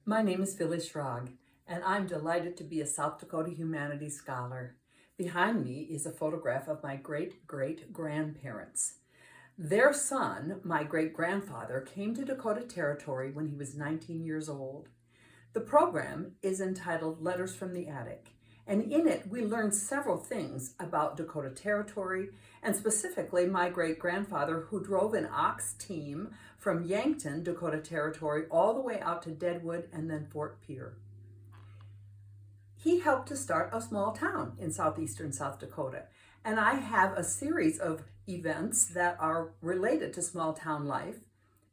My name is Phyllis Schrag, and I'm delighted to be a South Dakota Humanities Scholar. Behind me is a photograph of my great-great-grandparents. Their son, my great-grandfather, came to Dakota Territory when he was 19 years old. The program is entitled Letters from the Attic, and in it we learn several things about Dakota Territory, and specifically my great-grandfather who drove an ox team from Yankton, Dakota Territory, all the way out to Deadwood and then Fort Pierre. He helped to start a small town in southeastern South Dakota, and I have a series of events that are related to small town life.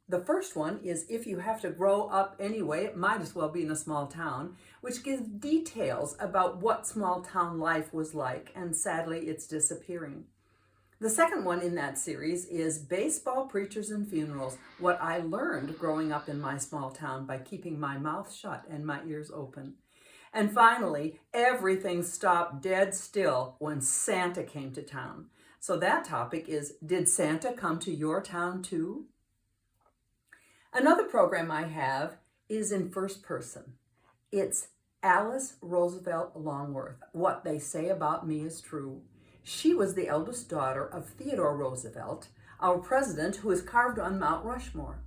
The first one is If You Have to Grow Up Anyway, it might as well be in a small town, which gives details about what small town life was like, and sadly it's disappearing. The second one in that series is Baseball, Preachers, and Funerals, what I learned growing up in my small town by keeping my mouth shut and my ears open. And finally, everything stopped dead still when Santa came to town. So that topic is, did Santa come to your town too? Another program I have is in first person. It's Alice Roosevelt Longworth, What They Say About Me Is True. She was the eldest daughter of Theodore Roosevelt, our president, who is carved on Mount Rushmore.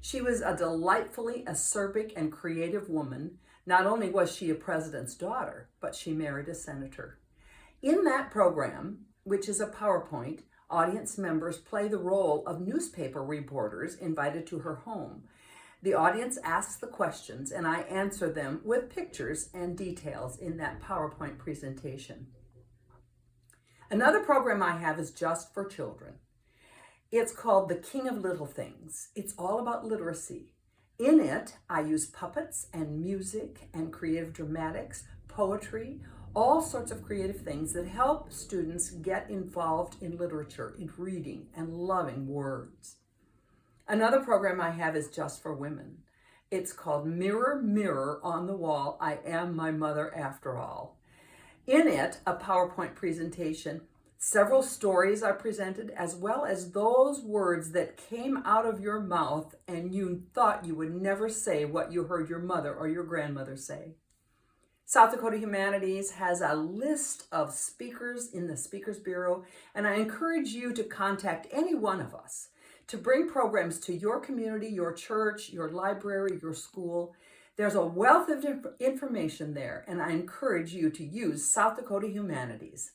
She was a delightfully acerbic and creative woman. Not only was she a president's daughter, but she married a senator. In that program, which is a PowerPoint, audience members play the role of newspaper reporters invited to her home. The audience asks the questions and I answer them with pictures and details in that PowerPoint presentation. Another program I have is just for children. It's called The King of Little Things. It's all about literacy. In it, I use puppets and music and creative dramatics, poetry, all sorts of creative things that help students get involved in literature, in reading and loving words. Another program I have is just for women. It's called Mirror, Mirror on the Wall, I Am My Mother After All. In it, a PowerPoint presentation, several stories are presented, as well as those words that came out of your mouth and you thought you would never say what you heard your mother or your grandmother say. South Dakota Humanities has a list of speakers in the Speakers Bureau, and I encourage you to contact any one of us to bring programs to your community, your church, your library, your school. There's a wealth of information there, and I encourage you to use South Dakota Humanities.